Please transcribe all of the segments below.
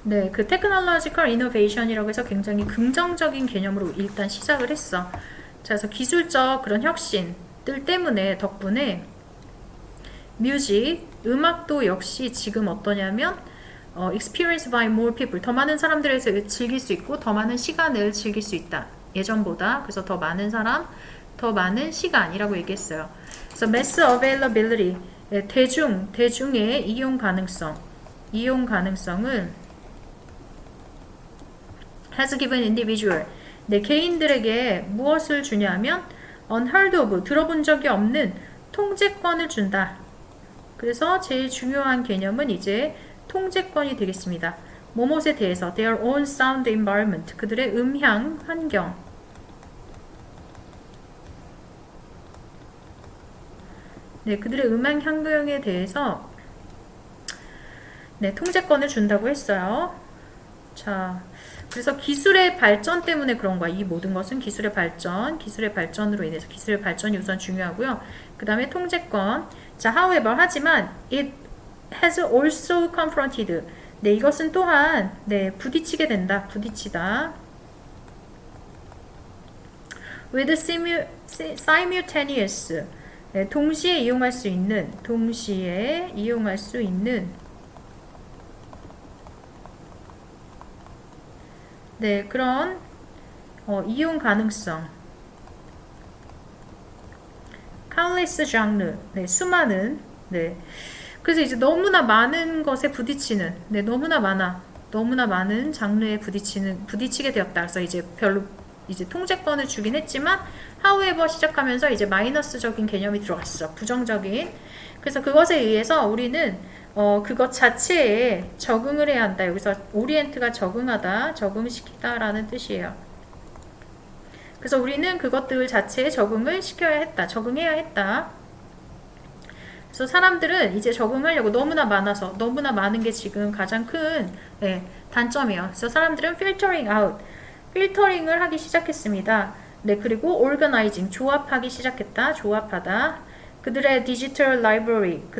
네, 그 테크놀로지컬 이노베이션이라고 해서 굉장히 긍정적인 개념으로 일단 시작을 했어. 자, 그래서 기술적 그런 혁신들 때문에 덕분에 뮤직, 음악도 역시 지금 어떠냐면 experience by more people, 더 많은 사람들에서 즐길 수 있고 더 많은 시간을 즐길 수 있다. 예전보다. 그래서 더 많은 사람, 더 많은 시간이라고 얘기했어요. 그래서 mass availability, 대중의 이용 가능성은 has given individual, 개인들에게 무엇을 주냐면 unheard of, 들어본 적이 없는 통제권을 준다. 그래서 제일 중요한 개념은 이제 통제권이 되겠습니다. 뭐뭇에 대해서 their own sound environment, 그들의 음향 환경, 그들의 음향 환경에 대해서 통제권을 준다고 했어요. 자, 그래서 기술의 발전 때문에 그런 거야. 이 모든 것은 기술의 발전으로 인해서 기술의 발전이 우선 중요하고요. 그 다음에 통제권. 자, however, 하지만 it has also confronted. 이것은 또한 부딪히게 된다. 부딪히다. with simultaneous. 동시에 이용할 수 있는 그런 이용 가능성. countless genre. 수많은. 그래서 이제 너무나 많은 것에 부딪히는. 너무나 많은 장르에 부딪히게 되었다. 그래서 이제 별로 이제 통제권을 주긴 했지만 however 시작하면서 이제 마이너스적인 개념이 들어갔어. 부정적인. 그래서 그것에 의해서 우리는 그것 자체에 적응을 해야 한다. 여기서 오리엔트가 적응하다, 적응시키다라는 뜻이에요. 그래서 우리는 그것들 자체에 적응을 시켜야 했다, 적응해야 했다. 그래서 사람들은 이제 적응하려고 너무나 많은 게 지금 가장 큰 단점이에요. 그래서 사람들은 필터링을 하기 시작했습니다. 그리고 organizing, 조합하기 시작했다, 조합하다. 그들의 디지털 라이브러리를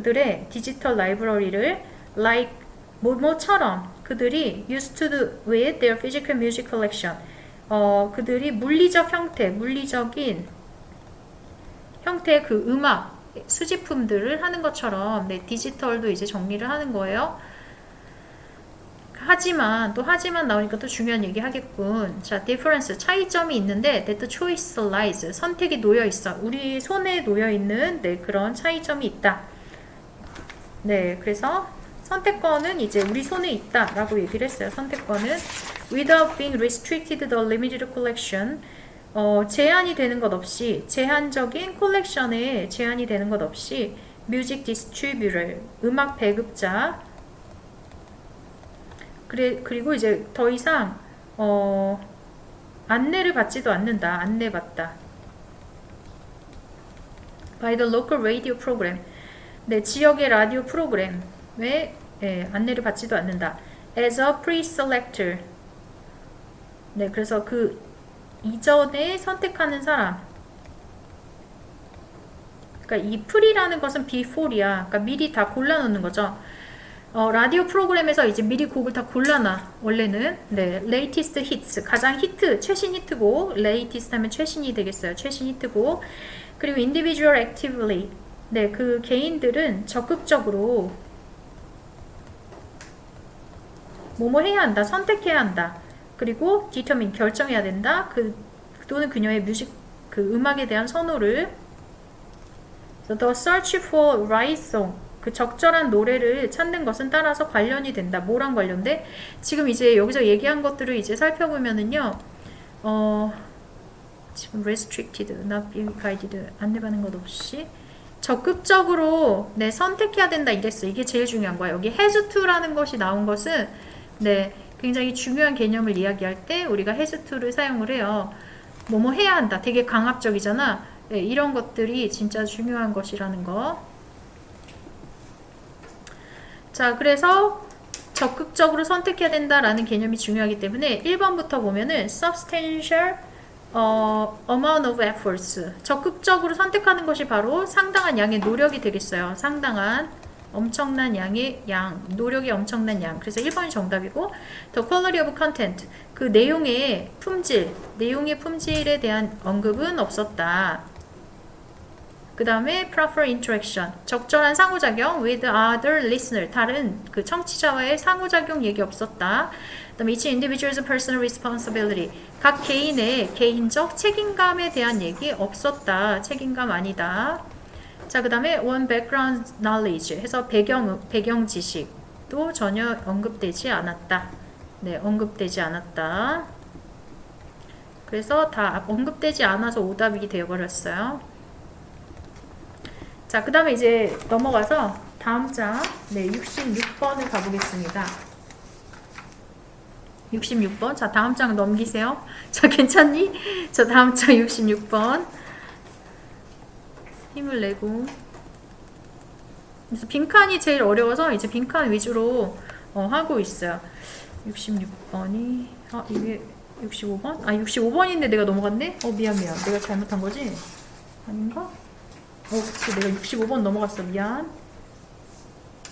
like 뭐처럼 그들이 used to do with their physical music collection. 그들이 물리적인 형태의 그 음악 수집품들을 하는 것처럼 디지털도 이제 정리를 하는 거예요. 하지만 나오니까 또 중요한 얘기 하겠군. 자, difference, 차이점이 있는데 that the choice lies, 선택이 놓여 있어. 우리 손에 놓여 있는 그런 차이점이 있다. 그래서 선택권은 이제 우리 손에 있다라고 얘기를 했어요. 선택권은 without being restricted the limited collection, 제한이 되는 것 없이, 제한적인 콜렉션에 제한이 되는 것 없이 music distributor, 음악 배급자. 그리고 이제 더 이상 안내를 받지도 않는다. 안내받다. by the local radio program. 지역의 라디오 프로그램에 안내를 받지도 않는다. as a pre-selector. 그래서 그 이전에 선택하는 사람. 그러니까 이 pre라는 것은 before이야. 그러니까 미리 다 골라놓는 거죠. 라디오 프로그램에서 이제 미리 곡을 다 골라놔. 원래는 latest hits, 가장 최신 히트곡. latest 하면 최신이 되겠어요. 최신 히트곡. 그리고 individual actively, 그 개인들은 적극적으로 뭐뭐 해야 한다, 선택해야 한다. 그리고 determine, 결정해야 된다. 또는 그녀의 음악에 대한 선호를. the search for right song, 그 적절한 노래를 찾는 것은 따라서 관련이 된다. 뭐랑 관련돼? 지금 이제 여기서 얘기한 것들을 이제 살펴보면은요, 지금 restricted, not being guided, 안내받는 것 없이 적극적으로 선택해야 된다 이랬어. 이게 제일 중요한 거야. 여기 has to라는 것이 나온 것은 굉장히 중요한 개념을 이야기할 때 우리가 has to를 사용을 해요. 뭐뭐 해야 한다. 되게 강압적이잖아. 이런 것들이 진짜 중요한 것이라는 거. 자, 그래서 적극적으로 선택해야 된다라는 개념이 중요하기 때문에 1번부터 보면은 substantial amount of efforts, 적극적으로 선택하는 것이 바로 상당한 양의 노력이 되겠어요. 상당한 엄청난 양의 양, 노력이 엄청난 양. 그래서 1번이 정답이고, the quality of content, 그 내용의 품질에 대한 언급은 없었다. 그 다음에 proper interaction, 적절한 상호작용 with other listener, 다른 그 청취자와의 상호작용 얘기 없었다. 그 다음에 each individual's personal responsibility, 각 개인의 개인적 책임감에 대한 얘기 없었다. 책임감 아니다. 자, 그 다음에 one background knowledge 해서 배경 지식도 전혀 언급되지 않았다. 네, 언급되지 않았다. 그래서 다 언급되지 않아서 오답이 되어버렸어요. 자, 그 다음에 이제 넘어가서 다음 장, 네, 66번을 가보겠습니다. 66번. 자, 다음 장 넘기세요. 자, 괜찮니? 자, 다음 장 66번. 힘을 내고. 그래서 빈칸이 제일 어려워서 이제 빈칸 위주로 하고 있어요. 66번이, 이게 65번? 65번인데 내가 넘어갔네? 미안. 내가 잘못한 거지? 아닌가? 그치. 내가 65번 넘어갔어. 미안.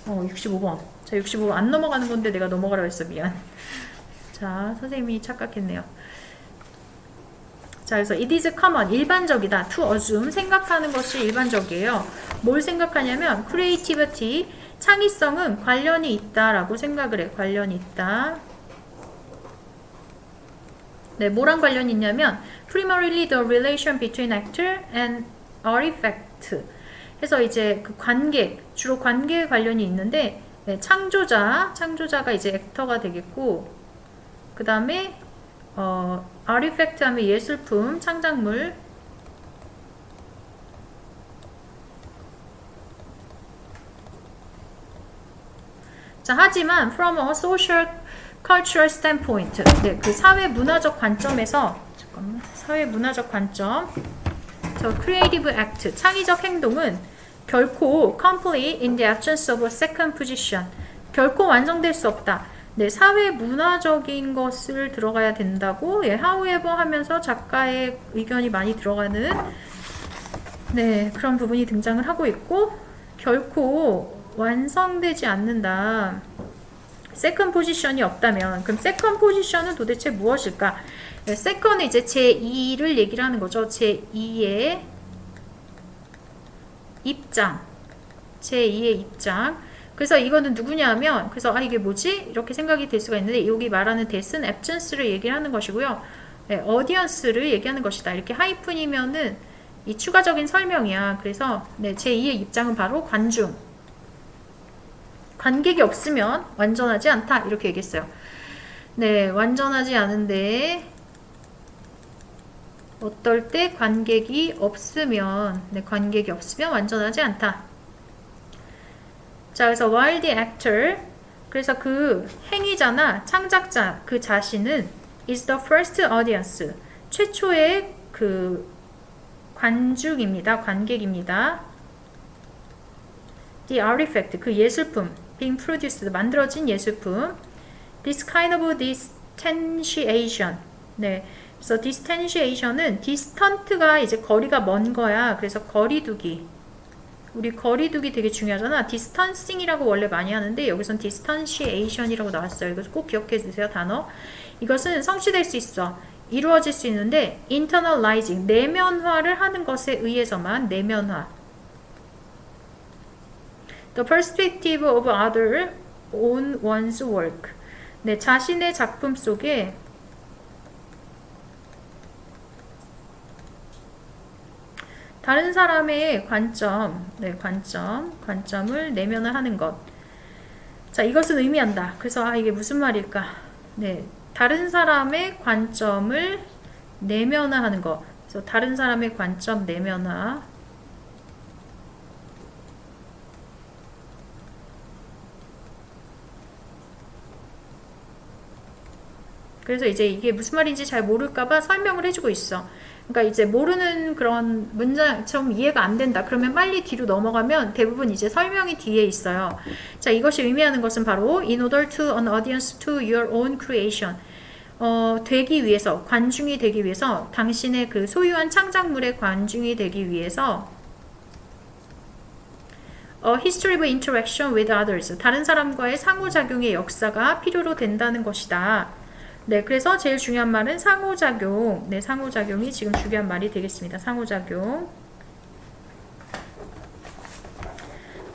65번. 자, 65번 안 넘어가는 건데 내가 넘어가라고 했어. 미안. 자, 선생님이 착각했네요. 자, 그래서 it is common, 일반적이다. to assume, 생각하는 것이 일반적이에요. 뭘 생각하냐면 creativity, 창의성은 관련이 있다라고 생각을 해. 관련이 있다. 네, 뭐랑 관련이 있냐면 primarily the relation between actor and artifact. 해서 이제 그 주로 관계에 관련이 있는데, 네, 창조자가 이제 액터가 되겠고, 그 다음에 artifact 하면 예술품, 창작물. 자, 하지만 from a social cultural standpoint, 네, 그 사회 문화적 관점에서, 사회 문화적 관점, 저 creative act, 창의적 행동은 결코 complete in the absence of a second position, 결코 완성될 수 없다. 네, 사회 문화적인 것을 들어가야 된다고, 예, however 하면서 작가의 의견이 많이 들어가는, 네, 그런 부분이 등장을 하고 있고, 결코 완성되지 않는다. 세컨 포지션이 없다면, 그럼 세컨 포지션은 도대체 무엇일까? 네, 세컨은 이제 제2를 얘기를 하는 거죠. 제2의 입장. 제2의 입장. 그래서 이거는 누구냐면, 그래서 이게 뭐지? 이렇게 생각이 될 수가 있는데, 여기 말하는 대스는 absence를 얘기를 하는 것이고요. 네, audience를 얘기하는 것이다. 이렇게 하이픈이면은 이 추가적인 설명이야. 그래서 네, 제2의 입장은 바로 관중. 관객이 없으면 완전하지 않다. 이렇게 얘기했어요. 네, 완전하지 않은데 어떨 때 관객이 없으면 완전하지 않다. 자, 그래서 while the actor, 그래서 그 행위자나 창작자 그 자신은 is the first audience, 최초의 그 관객입니다. The artifact, 그 예술품, being produced, 만들어진 예술품. This kind of distantiation. 네. 그래서 distantiation은 distant가 이제 거리가 먼 거야. 그래서 거리두기. 우리 거리두기 되게 중요하잖아. distancing이라고 원래 많이 하는데 여기선 distantiation이라고 나왔어요. 이거 꼭 기억해 주세요. 단어. 이것은 성취될 수 있어. 이루어질 수 있는데 internalizing, 내면화를 하는 것에 의해서만 내면화. The perspective of other on one's work. 네, 자신의 작품 속에 다른 사람의 관점을 내면을 하는 것. 자, 이것은 의미한다. 그래서 이게 무슨 말일까? 네, 다른 사람의 관점을 내면화하는 것. 그래서 다른 사람의 관점 내면화. 그래서 이제 이게 무슨 말인지 잘 모를까봐 설명을 해주고 있어. 그러니까 이제 모르는 그런 문장처럼 이해가 안 된다. 그러면 빨리 뒤로 넘어가면 대부분 이제 설명이 뒤에 있어요. 자, 이것이 의미하는 것은 바로 in order to an audience to your own creation. 되기 위해서, 관중이 되기 위해서, 당신의 그 소유한 창작물의 관중이 되기 위해서 A history of interaction with others. 다른 사람과의 상호작용의 역사가 필요로 된다는 것이다. 네, 그래서 제일 중요한 말은 상호작용. 네, 상호작용이 지금 중요한 말이 되겠습니다. 상호작용.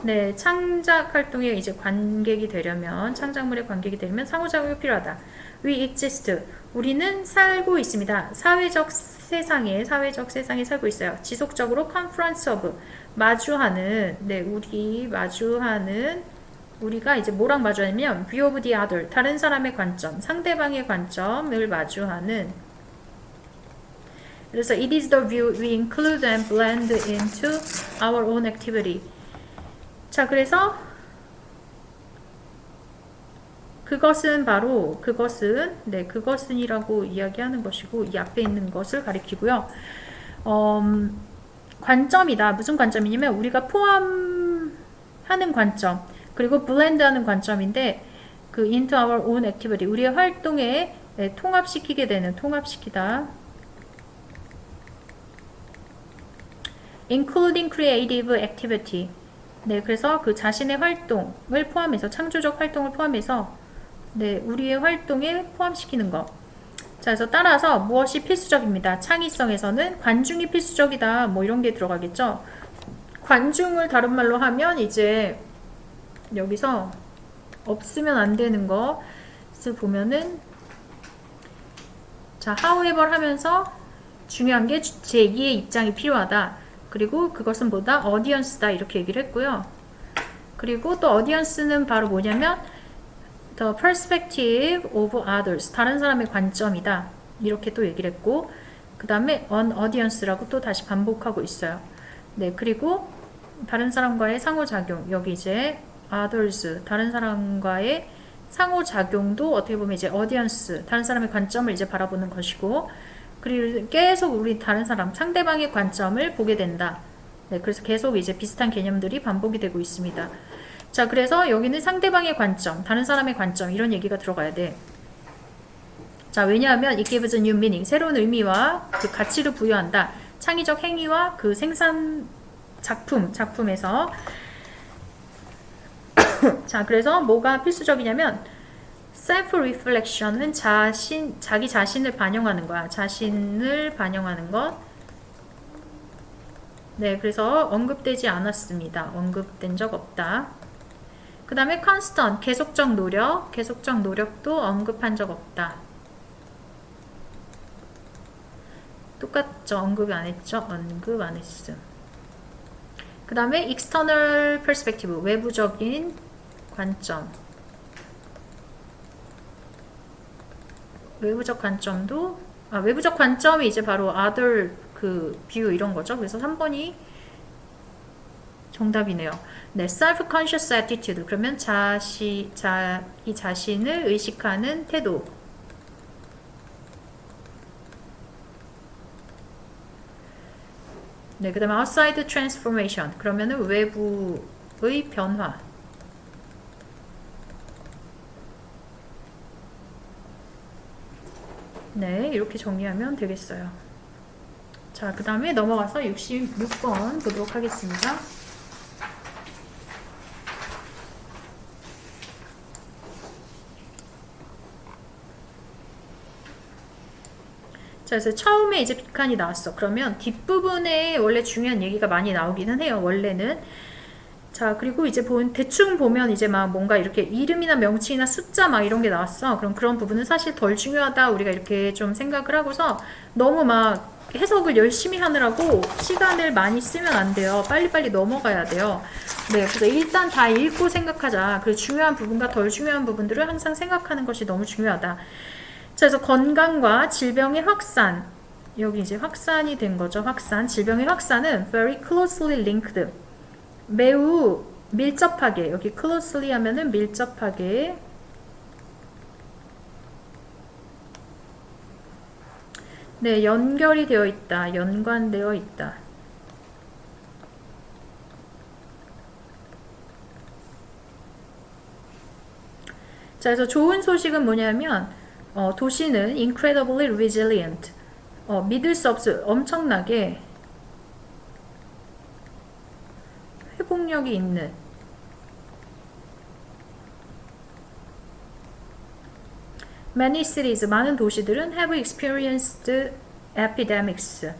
네, 창작 활동에 이제 관객이 되려면, 창작물의 관객이 되려면 상호작용이 필요하다. We exist. 우리는 살고 있습니다. 사회적 세상에 살고 있어요. 지속적으로 conference of. 마주하는, 네, 우리가 이제 뭐랑 마주하냐면, view of the other. 다른 사람의 관점, 상대방의 관점을 마주하는. 그래서 it is the view we include and blend into our own activity. 자, 그래서 그것은이라고 이야기하는 것이고 이 앞에 있는 것을 가리키고요. 관점이다. 무슨 관점이냐면 우리가 포함하는 관점 그리고 블렌드하는 관점인데 그 into our own activity 우리의 활동에 통합시키다. including creative activity. 네, 그래서 그 자신의 활동을 포함해서 창조적 활동을 포함해서 네, 우리의 활동에 포함시키는 것. 자, 그래서 따라서 무엇이 필수적입니다. 창의성에서는 관중이 필수적이다. 뭐 이런 게 들어가겠죠. 관중을 다른 말로 하면 이제 여기서 없으면 안 되는 것을 보면은 자, however 하면서 중요한 게 제2의 입장이 필요하다. 그리고 그것은 보다 audience다 이렇게 얘기를 했고요. 그리고 또 audience는 바로 뭐냐면 the perspective of others 다른 사람의 관점이다 이렇게 또 얘기를 했고 그 다음에 an audience라고 또 다시 반복하고 있어요. 네, 그리고 다른 사람과의 상호작용 여기 이제 others 다른 사람과의 상호작용도 어떻게 보면 이제 audience 다른 사람의 관점을 이제 바라보는 것이고 그리고 계속 우리 다른 사람 상대방의 관점을 보게 된다. 네, 그래서 계속 이제 비슷한 개념들이 반복이 되고 있습니다. 자, 그래서 여기는 상대방의 관점, 다른 사람의 관점 이런 얘기가 들어가야 돼. 자, 왜냐하면 it gives a new meaning 새로운 의미와 그 가치를 부여한다. 창의적 행위와 그 생산 작품에서 자, 그래서 뭐가 필수적이냐면 self-reflection은 자기 자신을 반영하는 거야. 자신을 반영하는 것. 네, 그래서 언급되지 않았습니다. 언급된 적 없다. 그 다음에 constant, 계속적 노력도 언급한 적 없다. 똑같죠? 언급 안 했죠? 언급 안 했음. 그 다음에 external perspective, 외부적인 관점. 외부적 관점이 이제 바로 other 그 view 이런 거죠. 그래서 3번이 정답이네요. 네, self-conscious attitude. 그러면 자기 자신을 의식하는 태도. 네, 그 다음에 outside transformation. 그러면은 외부의 변화. 네, 이렇게 정리하면 되겠어요. 자, 그 다음에 넘어가서 66번 보도록 하겠습니다. 자, 그래서 처음에 이제 빅칸이 나왔어. 그러면 뒷부분에 원래 중요한 얘기가 많이 나오기는 해요. 원래는. 자, 그리고 이제 대충 보면 이제 막 뭔가 이렇게 이름이나 명칭이나 숫자 막 이런 게 나왔어. 그럼 그런 부분은 사실 덜 중요하다. 우리가 이렇게 좀 생각을 하고서 너무 막 해석을 열심히 하느라고 시간을 많이 쓰면 안 돼요. 빨리빨리 넘어가야 돼요. 네, 그래서 일단 다 읽고 생각하자. 그 중요한 부분과 덜 중요한 부분들을 항상 생각하는 것이 너무 중요하다. 자, 그래서 건강과 질병의 확산. 여기 이제 확산이 된 거죠. 질병의 확산은 very closely linked. 매우 밀접하게 여기 closely 하면은 밀접하게 네, 연결이 되어 있다. 연관되어 있다. 자, 그래서 좋은 소식은 뭐냐면 도시는 incredibly resilient. 믿을 수 없을 엄청나게 회복력이 있는 Many cities, 많은 도시들은 have experienced epidemics,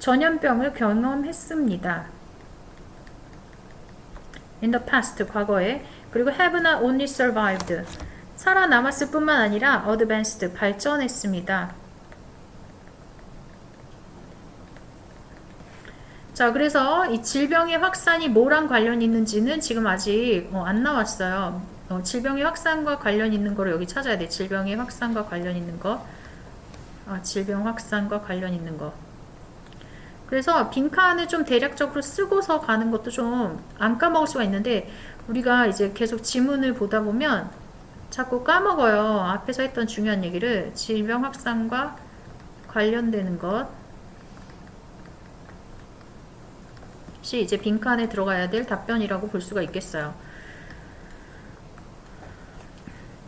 전염병을 경험했습니다. In the past, 과거에. 그리고 have not only survived, 살아남았을 뿐만 아니라 advanced, 발전했습니다. 자, 그래서 이 질병의 확산이 뭐랑 관련이 있는지는 지금 아직 안 나왔어요. 질병의 확산과 관련 있는 거를 여기 찾아야 돼. 질병의 확산과 관련 있는 거. 질병 확산과 관련 있는 거. 그래서 빈칸을 좀 대략적으로 쓰고서 가는 것도 좀 안 까먹을 수가 있는데, 우리가 이제 계속 지문을 보다 보면 자꾸 까먹어요. 앞에서 했던 중요한 얘기를. 질병 확산과 관련되는 것이 이제 빈칸에 들어가야 될 답변이라고 볼 수가 있겠어요.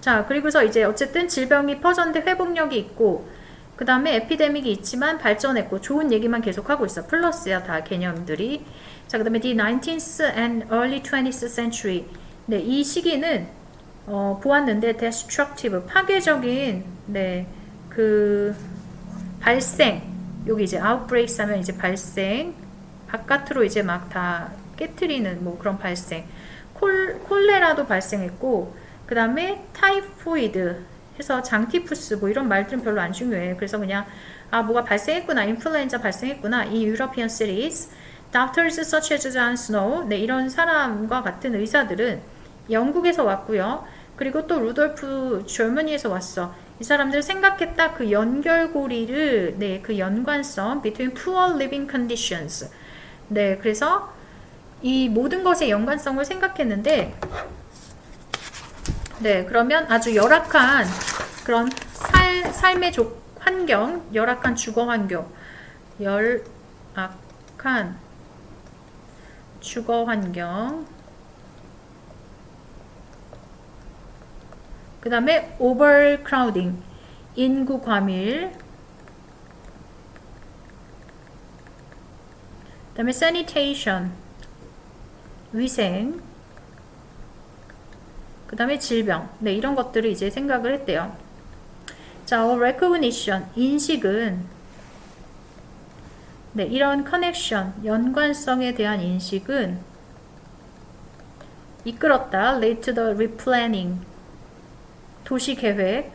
자, 그리고서 이제 어쨌든 질병이 퍼졌는데 회복력이 있고, 그 다음에 에피데믹이 있지만 발전했고, 좋은 얘기만 계속하고 있어. 플러스야, 다 개념들이. 자, 그 다음에 the 19th and early 20th century. 네, 이 시기는 보았는데 destructive, 파괴적인, 네, 그 발생, 여기 이제 outbreaks 하면 이제 발생, 바깥으로 이제 막 다 깨트리는 뭐 그런 발생, 콜레라도 발생했고, 그 다음에 타이포이드 해서 장티푸스 뭐 이런 말들은 별로 안 중요해. 그래서 그냥 뭐가 발생했구나, 인플루엔자 발생했구나. 이 유러피언 시리즈, doctors such as John Snow, 네, 이런 사람과 같은 의사들은 영국에서 왔고요. 그리고 또 루돌프 젊은이에서 왔어. 이 사람들 생각했다, 그 연결고리를, 네, 그 연관성 between poor living conditions. 네, 그래서 이 모든 것의 연관성을 생각했는데, 네, 그러면 아주 열악한 그런 삶의 환경, 열악한 주거 환경, 열악한 주거 환경, 그 다음에 overcrowding, 인구 과밀, 그 다음에 sanitation, 위생, 그 다음에 질병, 네, 이런 것들을 이제 생각을 했대요. 자, recognition, 인식은, 네, 이런 connection, 연관성에 대한 인식은 이끌었다. lead to the replanning, 도시 계획,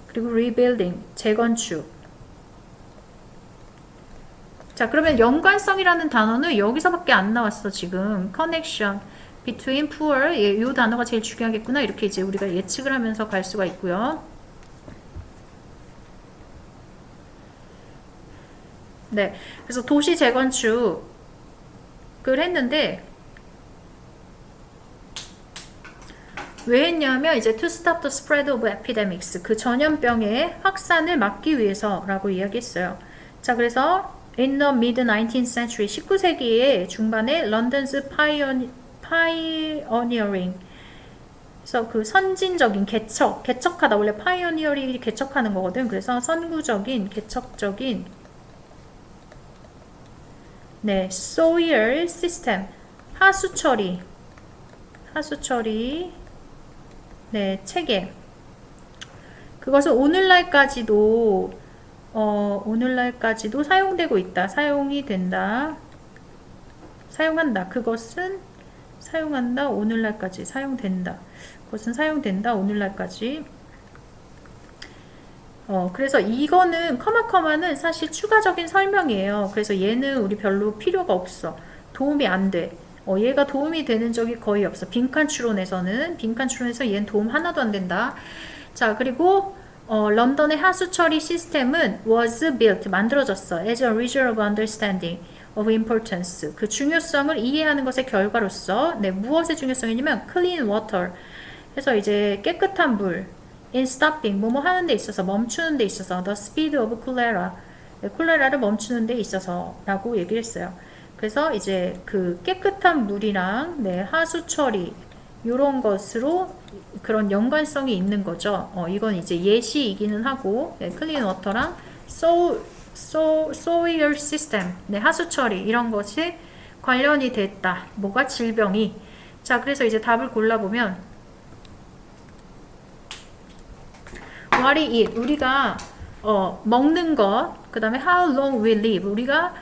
그리고 rebuilding, 재건축. 자, 그러면 연관성이라는 단어는 여기서밖에 안 나왔어, 지금. connection between poor, 이 단어가 제일 중요하겠구나. 이렇게 이제 우리가 예측을 하면서 갈 수가 있고요. 네, 그래서 도시 재건축을 했는데, 왜 했냐면 이제 to stop the spread of epidemics, 그 전염병의 확산을 막기 위해서라고 이야기했어요. 자, 그래서 in the mid-19th century, 19세기의 중반에 런던's pioneering, 그래서 그 선진적인 개척하다, 원래 pioneering이 개척하는 거거든. 그래서 선구적인, 개척적인, 네, soil system, 하수처리, 네, 체계. 그것은 오늘날까지도 사용되고 있다. 사용한다. 그것은 사용한다. 오늘날까지 사용된다. 그것은 사용된다. 오늘날까지. 그래서 이거는 커마는 사실 추가적인 설명이에요. 그래서 얘는 우리 별로 필요가 없어. 도움이 안 돼. 얘가 도움이 되는 적이 거의 없어. 빈칸 추론에서 얘는 도움 하나도 안 된다. 자, 그리고 런던의 하수처리 시스템은 was built, 만들어졌어. as a result of understanding of importance, 그 중요성을 이해하는 것의 결과로서. 네, 무엇의 중요성이냐면 clean water, 해서 이제 깨끗한 물, in stopping, 뭐뭐 하는 데 있어서, 멈추는 데 있어서, the speed of cholera, 네, 콜레라를 멈추는 데 있어서 라고 얘기를 했어요. 그래서 이제 그 깨끗한 물이랑, 네, 하수처리, 요런 것으로 그런 연관성이 있는 거죠. 이건 이제 예시이기는 하고, 네, 클린 워터랑 soil system, 네, 하수 처리 이런 것이 관련이 됐다. 뭐가 질병이. 자, 그래서 이제 답을 골라보면 what is it? 우리가 먹는 것, 그 다음에 how long we live, 우리가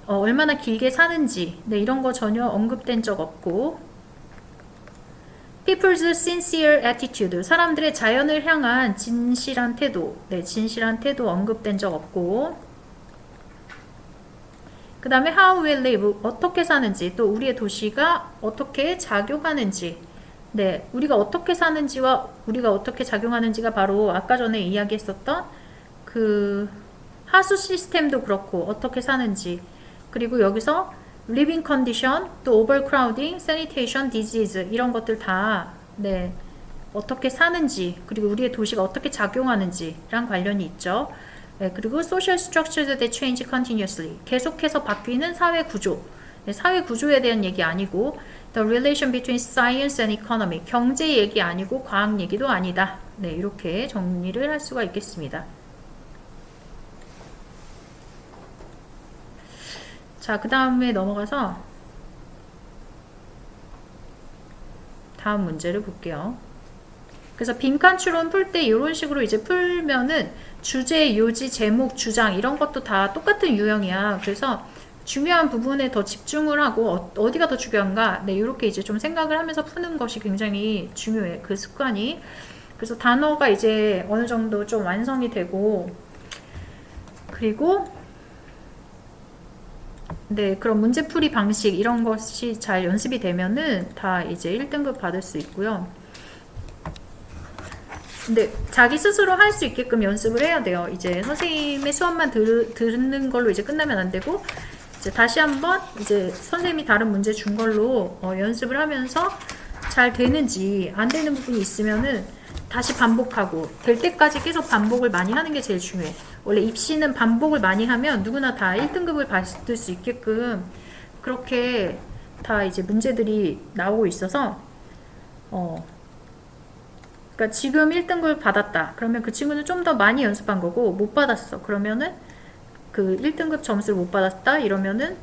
얼마나 길게 사는지, 네, 이런 거 전혀 언급된 적 없고, people's sincere attitude, 사람들의 자연을 향한 진실한 태도, 네, 진실한 태도 언급된 적 없고, 그 다음에 how we live, 어떻게 사는지, 또 우리의 도시가 어떻게 작용하는지, 네, 우리가 어떻게 사는지와 우리가 어떻게 작용하는지가 바로 아까 전에 이야기했었던 그 하수 시스템도 그렇고 어떻게 사는지, 그리고 여기서 living condition, 또 overcrowding, sanitation, disease 이런 것들 다 네, 어떻게 사는지, 그리고 우리의 도시가 어떻게 작용하는지랑 관련이 있죠. 네, 그리고 social structures that change continuously, 계속해서 바뀌는 사회 구조, 네, 사회 구조에 대한 얘기 아니고 the relation between science and economy, 경제 얘기 아니고 과학 얘기도 아니다. 네, 이렇게 정리를 할 수가 있겠습니다. 자, 그 다음에 넘어가서 다음 문제를 볼게요. 그래서 빈칸 추론 풀 때 이런 식으로 이제 풀면은 주제, 요지, 제목, 주장 이런 것도 다 똑같은 유형이야. 그래서 중요한 부분에 더 집중을 하고 어디가 더 중요한가, 네, 이렇게 이제 좀 생각을 하면서 푸는 것이 굉장히 중요해. 그 습관이. 그래서 단어가 이제 어느 정도 좀 완성이 되고, 그리고 네, 그런 문제풀이 방식 이런 것이 잘 연습이 되면은 다 이제 1등급 받을 수 있고요. 근데 자기 스스로 할 수 있게끔 연습을 해야 돼요. 이제 선생님의 수업만 듣는 걸로 이제 끝나면 안 되고, 이제 다시 한번 이제 선생님이 다른 문제 준 걸로 연습을 하면서 잘 되는지, 안 되는 부분이 있으면은 다시 반복하고, 될 때까지 계속 반복을 많이 하는 게 제일 중요해. 원래 입시는 반복을 많이 하면 누구나 다 1등급을 받을 수 있게끔 그렇게 다 이제 문제들이 나오고 있어서, 그러니까 지금 1등급을 받았다. 그러면 그 친구는 좀 더 많이 연습한 거고, 못 받았어. 그러면은 그 1등급 점수를 못 받았다. 이러면은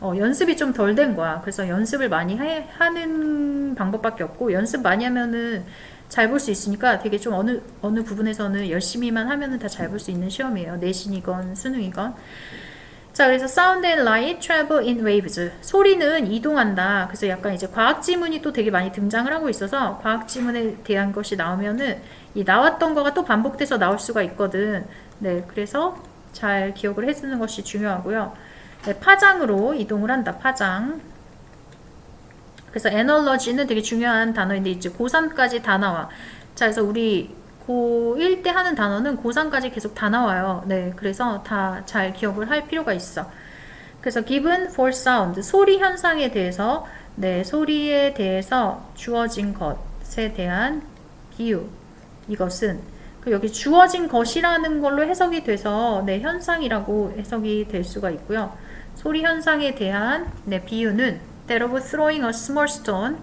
연습이 좀 덜 된 거야. 그래서 연습을 많이 하는 방법밖에 없고, 연습 많이 하면은 잘 볼 수 있으니까 되게 좀 어느 부분에서는 열심히만 하면은 다 잘 볼 수 있는 시험이에요. 내신이건 수능이건. 자, 그래서 sound and light travel in waves. 소리는 이동한다. 그래서 약간 이제 과학 지문이 또 되게 많이 등장을 하고 있어서 과학 지문에 대한 것이 나오면은 이 나왔던 거가 또 반복돼서 나올 수가 있거든. 네, 그래서 잘 기억을 해주는 것이 중요하고요. 네, 파장으로 이동을 한다. 파장. 그래서 에너지는 되게 중요한 단어인데 이제 고3까지 다 나와. 자, 그래서 우리 고1 때 하는 단어는 고3까지 계속 다 나와요. 네, 그래서 다 잘 기억을 할 필요가 있어. 그래서 given for sound, 소리 현상에 대해서, 네, 소리에 대해서 주어진 것에 대한 비유. 이것은 여기 주어진 것이라는 걸로 해석이 돼서 네, 현상이라고 해석이 될 수가 있고요. 소리 현상에 대한 네, 비유는 that of throwing a small stone,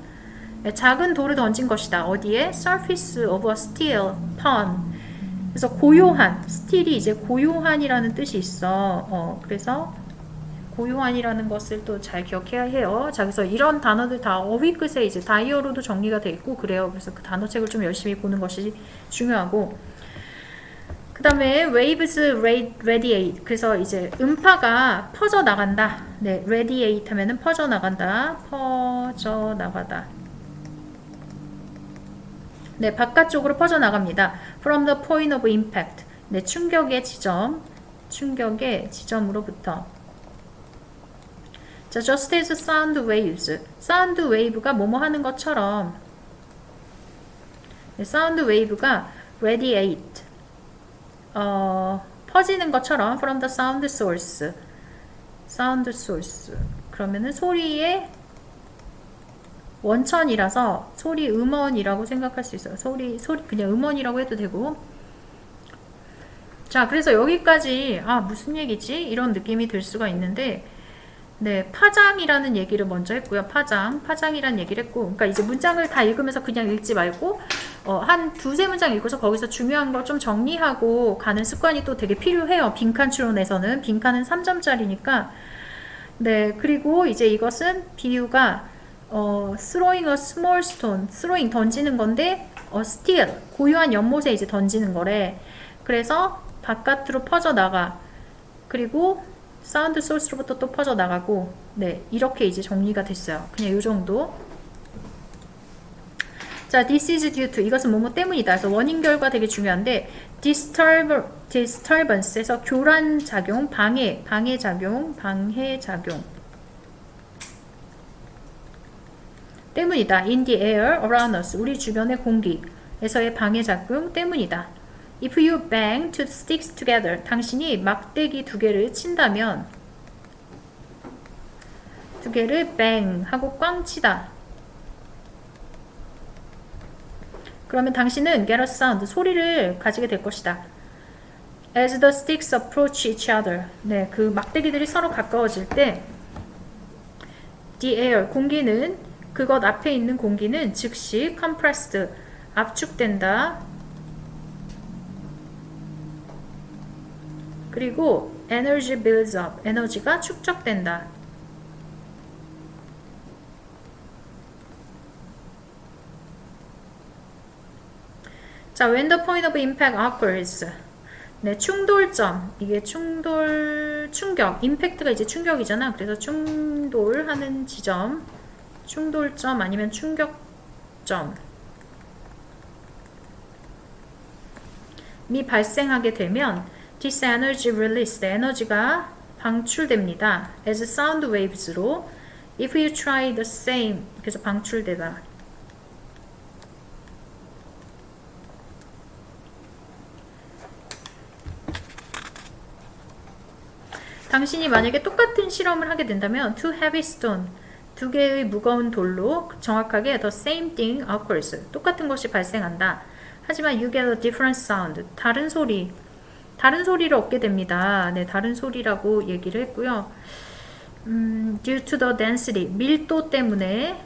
작은 돌을 던진 것이다. 어디에? surface of a steel pan. 그래서 고요한, 스틸이 이제 고요한이라는 뜻이 있어. 그래서 고요한이라는 것을 또 잘 기억해야 해요. 자, 그래서 이런 단어들 다 어휘 끝에 이제 다이어로도 정리가 돼 있고 그래요. 그래서 그 단어책을 좀 열심히 보는 것이 중요하고, 그 다음에 waves radiate. 그래서 이제 음파가 퍼져 나간다. 네, radiate 하면은 퍼져 나간다. 퍼져 나가다. 네, 바깥쪽으로 퍼져 나갑니다. From the point of impact. 네, 충격의 지점으로부터. 자, just as sound waves. 사운드 웨이브가 뭐뭐 하는 것처럼. 네, 사운드 웨이브가 radiate. 퍼지는 것처럼 from the sound source. 사운드 소스. 그러면은 소리의 원천이라서 소리 음원이라고 생각할 수 있어요. 소리 그냥 음원이라고 해도 되고. 자, 그래서 여기까지 무슨 얘기지? 이런 느낌이 들 수가 있는데, 네, 파장이라는 얘기를 먼저 했고요. 파장이라는 얘기를 했고, 그러니까 이제 문장을 다 읽으면서 그냥 읽지 말고, 한 두세 문장 읽고서 거기서 중요한 걸 좀 정리하고 가는 습관이 또 되게 필요해요. 빈칸 추론에서는. 빈칸은 3점짜리니까. 네, 그리고 이제 이것은 비유가, throwing a small stone, throwing 던지는 건데, steal, 고유한 연못에 이제 던지는 거래. 그래서 바깥으로 퍼져나가. 그리고 사운드 소스로부터 또 퍼져나가고, 네, 이렇게 이제 정리가 됐어요. 그냥 요 정도. 자, this is due to, 이것은 뭐뭐 때문이다. 그래서 원인 결과 되게 중요한데, disturbance에서 교란 작용, 방해 작용 때문이다. in the air around us, 우리 주변의 공기에서의 방해 작용 때문이다. If you bang two sticks together, 당신이 막대기 두 개를 친다면, 두 개를 bang 하고 꽝 치다. 그러면 당신은 get a sound, 소리를 가지게 될 것이다. As the sticks approach each other, 네, 그 막대기들이 서로 가까워질 때, the air, 공기는, 그것 앞에 있는 공기는 즉시 compressed, 압축된다. 그리고 energy builds up, 에너지가 축적된다. 자, when the point of impact occurs. 네, 충돌점. 이게 충격. 임팩트가 이제 충격이잖아. 그래서 충돌하는 지점. 충돌점 아니면 충격점. 미 발생하게 되면 this energy released, 에너지가 방출됩니다. as sound waves로. if you try the same, 그래서 방출되다. 당신이 만약에 똑같은 실험을 하게 된다면 two heavy stone, 두 개의 무거운 돌로 정확하게 the same thing occurs, 똑같은 것이 발생한다. 하지만 you get a different sound, 다른 소리를 얻게 됩니다. 네, 다른 소리라고 얘기를 했고요. due to the density, 밀도 때문에,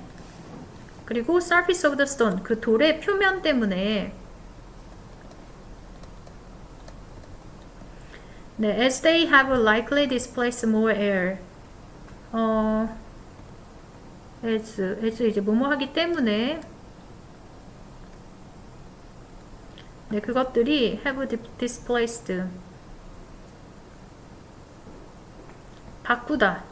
그리고 surface of the stone, 그 돌의 표면 때문에. 네, as they have likely displaced more air. as 이제 뭐뭐 하기 때문에, 네, 그것들이 have displaced, 바꾸다.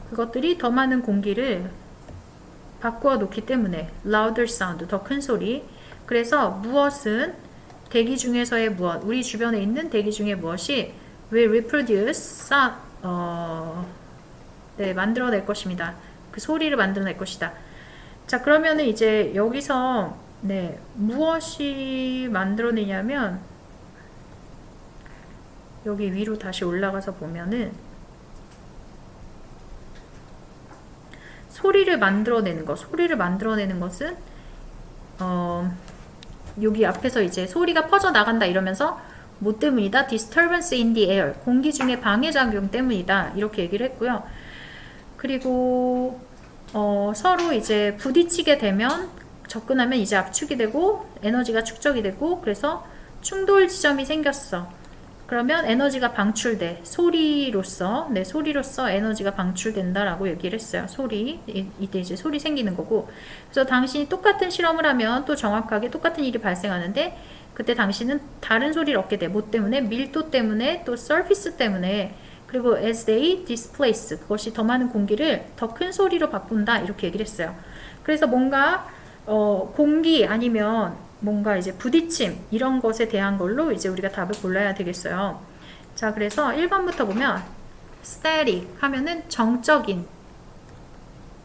그것들이 더 많은 공기를 바꾸어 놓기 때문에 louder sound, 더 큰 소리. 그래서 무엇은 대기 중에서의 무엇, 우리 주변에 있는 대기 중에 무엇이 will reproduce, 네, 만들어낼 것입니다. 그 소리를 만들어낼 것이다. 자, 그러면은 이제 여기서, 네, 무엇이 만들어내냐면, 여기 위로 다시 올라가서 보면은, 소리를 만들어내는 것은, 여기 앞에서 이제 소리가 퍼져나간다 이러면서 뭐 때문이다? disturbance in the air, 공기 중에 방해작용 때문이다. 이렇게 얘기를 했고요. 그리고 서로 이제 부딪히게 되면, 접근하면 이제 압축이 되고 에너지가 축적이 되고, 그래서 충돌 지점이 생겼어. 그러면 에너지가 방출돼. 소리로서 에너지가 방출된다라고 얘기를 했어요. 이때 이제 소리 생기는 거고. 그래서 당신이 똑같은 실험을 하면 또 정확하게 똑같은 일이 발생하는데, 그때 당신은 다른 소리를 얻게 돼. 뭐 때문에? 밀도 때문에, 또 surface 때문에, 그리고 as they displace, 그것이 더 많은 공기를 더 큰 소리로 바꾼다. 이렇게 얘기를 했어요. 그래서 뭔가 공기 아니면 뭔가 이제 부딪힘, 이런 것에 대한 걸로 이제 우리가 답을 골라야 되겠어요. 자, 그래서 1번부터 보면 static 하면은 정적인,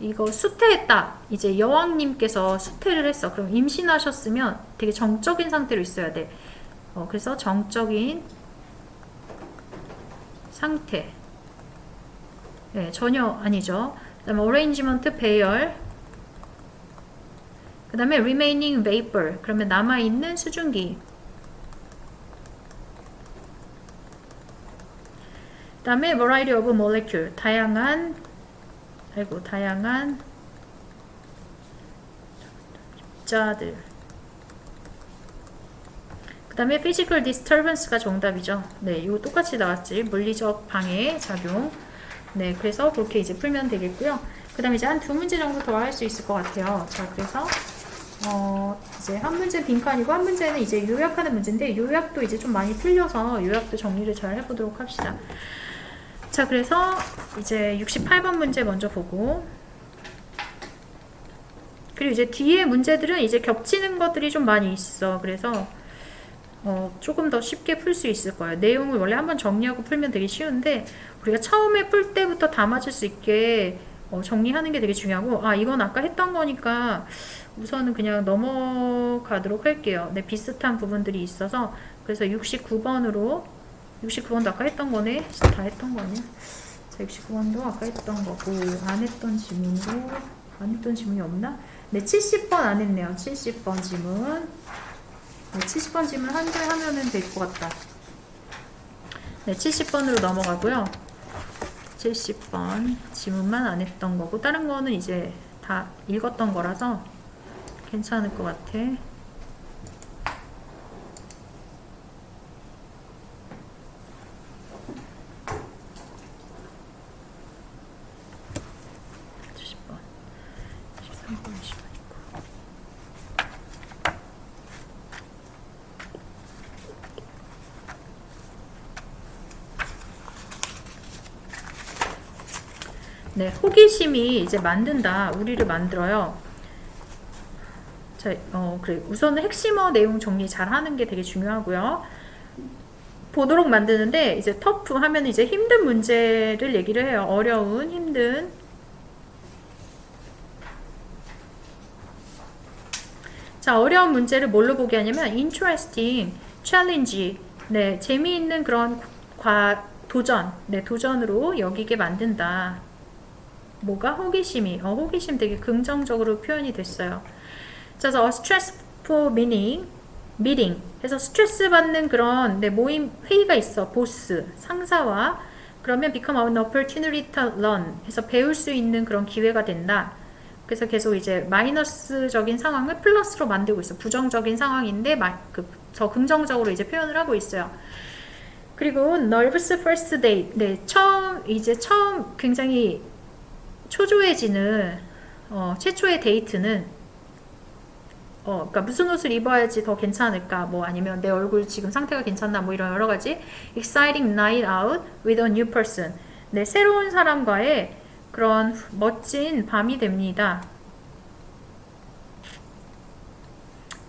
이거 수태했다. 이제 여왕님께서 수태를 했어. 그럼 임신하셨으면 되게 정적인 상태로 있어야 돼. 그래서 정적인 상태. 네, 전혀 아니죠. 그 다음에 arrangement, 배열. 그 다음에 remaining vapor, 그러면 남아있는 수증기. 그 다음에 variety of molecule, 다양한 입자들. 그 다음에 physical disturbance가 정답이죠. 네, 이거 똑같이 나왔지. 물리적 방해 작용. 네, 그래서 그렇게 이제 풀면 되겠고요. 그 다음에 이제 한 두 문제 정도 더 할 수 있을 것 같아요. 자, 그래서 이제 한 문제는 빈칸이고 한 문제는 이제 요약하는 문제인데, 요약도 이제 좀 많이 풀려서 요약도 정리를 잘 해보도록 합시다. 자, 그래서 이제 68번 문제 먼저 보고, 그리고 이제 뒤에 문제들은 이제 겹치는 것들이 좀 많이 있어. 그래서 조금 더 쉽게 풀 수 있을 거예요. 내용을 원래 한번 정리하고 풀면 되게 쉬운데, 우리가 처음에 풀 때부터 다 맞을 수 있게 정리하는 게 되게 중요하고, 이건 아까 했던 거니까 우선은 그냥 넘어가도록 할게요. 네, 비슷한 부분들이 있어서. 그래서 69번도 아까 했던 거네. 다 했던 거네. 자, 69번도 아까 했던 거고, 안 했던 지문이 없나? 네, 70번 안 했네요. 70번 지문. 네, 70번 지문 한 개 하면은 될 것 같다. 네, 70번으로 넘어가고요. 70번 지문만 안 했던 거고, 다른 거는 이제 다 읽었던 거라서 괜찮을 것 같아. 네, 호기심이 이제 만든다. 우리를 만들어요. 자, 그래. 우선은 핵심어 내용 정리 잘 하는 게 되게 중요하고요. 보도록 만드는데, 이제 터프 하면 이제 힘든 문제를 얘기를 해요. 어려운, 힘든. 자, 어려운 문제를 뭘로 보게 하냐면, interesting, challenge. 네, 재미있는 그런 도전. 네, 도전으로 여기게 만든다. 뭐가? 호기심이. 호기심 되게 긍정적으로 표현이 됐어요. 자, 그래서 stressful meeting. 해서 스트레스 받는 그런 모임, 회의가 있어. 보스, 상사와. 그러면 become an opportunity to learn. 해서 배울 수 있는 그런 기회가 된다. 그래서 계속 이제 마이너스적인 상황을 플러스로 만들고 있어. 부정적인 상황인데 더 긍정적으로 이제 표현을 하고 있어요. 그리고 nervous first date. 네, 처음 굉장히 초조해지는 최초의 데이트는 그러니까 무슨 옷을 입어야지 더 괜찮을까, 뭐 아니면 내 얼굴 지금 상태가 괜찮나, 뭐 이런 여러 가지. exciting night out with a new person. 네, 새로운 사람과의 그런 멋진 밤이 됩니다.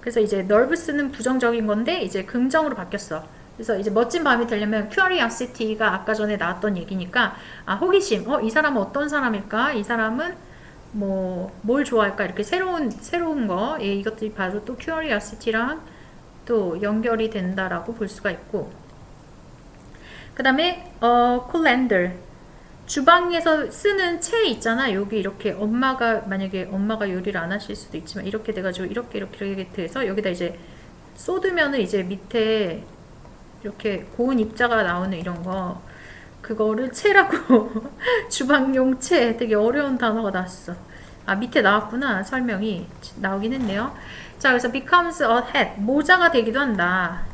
그래서 이제 nervous는 부정적인 건데 이제 긍정으로 바뀌었어. 그래서 이제 멋진 밤이 되려면 curiosity가 아까 전에 나왔던 얘기니까, 호기심. 이 사람은 어떤 사람일까? 이 사람은 뭘 좋아할까? 이렇게 새로운 거. 예, 이것들이 바로 또 curiosity랑 또 연결이 된다라고 볼 수가 있고. 그 다음에 colander. 주방에서 쓰는 채 있잖아. 여기 이렇게 만약에 엄마가 요리를 안 하실 수도 있지만 이렇게 돼가지고 이렇게 돼서 여기다 이제 쏟으면은 이제 밑에 이렇게 고운 입자가 나오는 이런 거, 그거를 채라고 주방용 채. 되게 어려운 단어가 나왔어. 밑에 나왔구나. 설명이 나오긴 했네요. 자, 그래서 becomes a hat. 모자가 되기도 한다.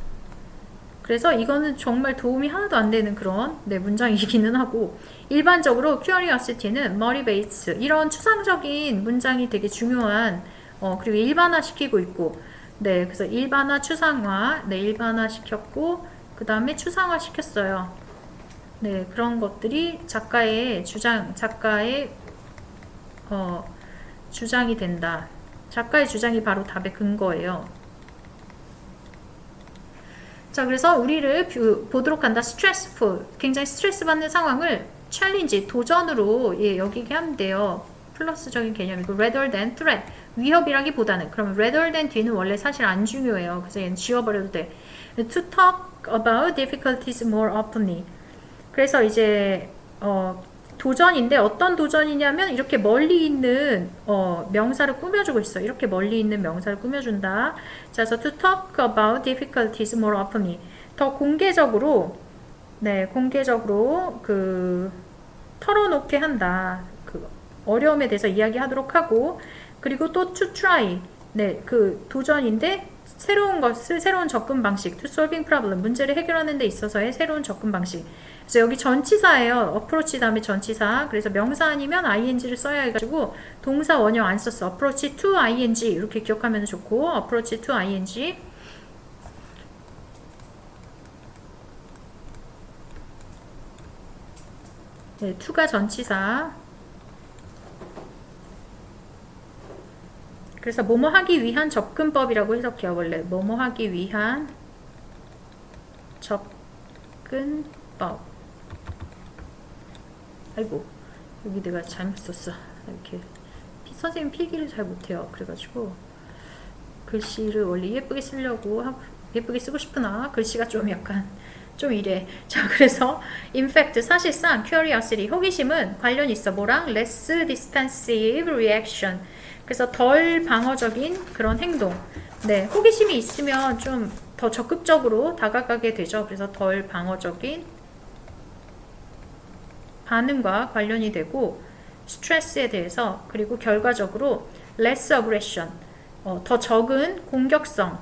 그래서 이거는 정말 도움이 하나도 안 되는 그런 문장이기는 하고, 일반적으로 curiosity는 motivates. 이런 추상적인 문장이 되게 중요한, 그리고 일반화시키고 있고, 네, 그래서 일반화, 추상화, 일반화 시켰고, 그 다음에 추상화 시켰어요. 네, 그런 것들이 작가의 주장이 된다. 작가의 주장이 바로 답의 근거예요. 자, 그래서 우리를 보도록 한다. stressful. 굉장히 스트레스 받는 상황을 challenge, 도전으로 여기게 하면 돼요. 플러스적인 개념이고, rather than threat. 위협이라기보다는. 그러면 rather than 뒤는 원래 사실 안 중요해요. 그래서 얘는 지워버려도 돼. to talk about difficulties more openly. 그래서 이제 도전인데, 어떤 도전이냐면 이렇게 멀리 있는 명사를 꾸며주고 있어. 이렇게 멀리 있는 명사를 꾸며준다. 자, 그래서 to talk about difficulties more openly. 더 공개적으로 네, 공개적으로 털어놓게 한다. 어려움에 대해서 이야기하도록 하고, 그리고 또 to try. 네, 도전인데 새로운 접근 방식, to solving problem, 문제를 해결하는 데 있어서의 새로운 접근 방식. 그래서 여기 전치사예요. approach 다음에 전치사. 그래서 명사 아니면 ing를 써야 해가지고 동사 원형 안 썼어. approach to ing 이렇게 기억하면 좋고, approach to ing. 네, to가 전치사. 그래서 뭐뭐 하기 위한 접근법이라고 해석해요. 원래 뭐뭐 하기 위한 접근법. 아이고, 여기 내가 잘못 썼어. 이렇게 선생님 필기를 잘 못해요. 그래가지고 글씨를 원래 예쁘게 쓰려고 예쁘게 쓰고 싶으나 글씨가 좀 약간 좀 이래. 자, 그래서 in fact 사실상 curiosity 호기심은 관련이 있어. 뭐랑? less defensive reaction. 그래서 덜 방어적인 그런 행동. 네, 호기심이 있으면 좀 더 적극적으로 다가가게 되죠. 그래서 덜 방어적인 반응과 관련이 되고, 스트레스에 대해서, 그리고 결과적으로 less aggression, 더 적은 공격성.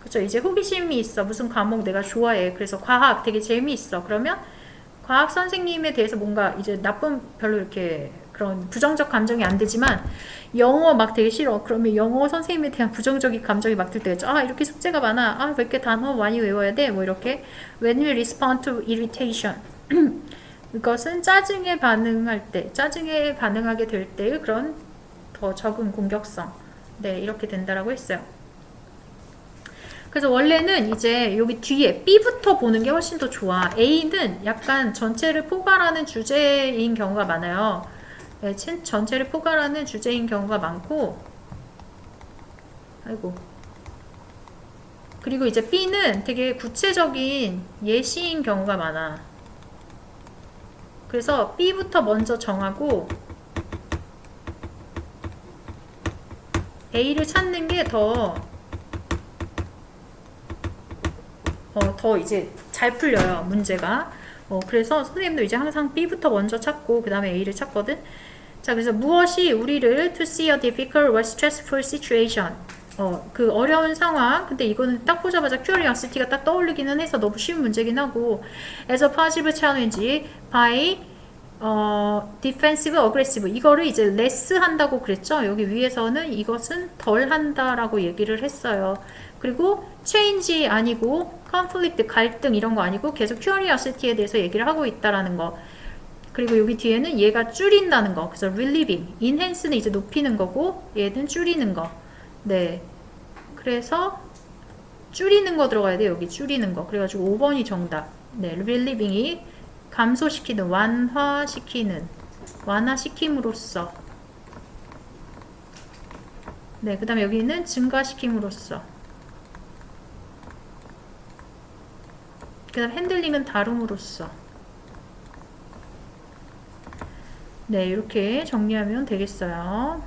그쵸? 이제 호기심이 있어. 무슨 과목 내가 좋아해. 그래서 과학 되게 재미있어. 그러면 과학 선생님에 대해서 뭔가 이제 별로 이렇게 그런 부정적 감정이 안 되지만, 영어 막 되게 싫어. 그러면 영어 선생님에 대한 부정적인 감정이 막 들 때가 있죠. 아, 이렇게 숙제가 많아. 아, 왜 이렇게 단어 많이 외워야 돼? 뭐 이렇게. When we respond to irritation. 이것은 짜증에 반응하게 될 때의 그런 더 적은 공격성. 네, 이렇게 된다라고 했어요. 그래서 원래는 이제 여기 뒤에 B부터 보는 게 훨씬 더 좋아. A는 약간 전체를 포괄하는 주제인 경우가 많아요. 네, 전체를 포괄하는 주제인 경우가 많고, 아이고. 그리고 이제 B는 되게 구체적인 예시인 경우가 많아. 그래서 B부터 먼저 정하고 A를 찾는 게 더 이제 잘 풀려요, 문제가. 그래서 선생님도 이제 항상 B부터 먼저 찾고, 그 다음에 A를 찾거든. 자, 그래서 무엇이 우리를 to see a difficult or stressful situation. 그 어려운 상황. 근데 이거는 딱 보자마자 curiosity가 딱 떠올리기는 해서 너무 쉬운 문제긴 하고, as a positive challenge by defensive, aggressive. 이거를 이제 less 한다고 그랬죠. 여기 위에서는 이것은 덜 한다라고 얘기를 했어요. 그리고 change 아니고 conflict, 갈등 이런 거 아니고 계속 curiosity에 대해서 얘기를 하고 있다라는 거. 그리고 여기 뒤에는 얘가 줄인다는 거. 그래서 relieving, enhance는 이제 높이는 거고, 얘는 줄이는 거. 네. 그래서 줄이는 거 들어가야 돼. 여기 줄이는 거. 그래가지고 5번이 정답. 네, relieving이 감소시키는, 완화시킴으로써. 네, 그 다음에 여기는 증가시킴으로써. 그 다음 핸들링은 다룸으로써. 네, 이렇게 정리하면 되겠어요.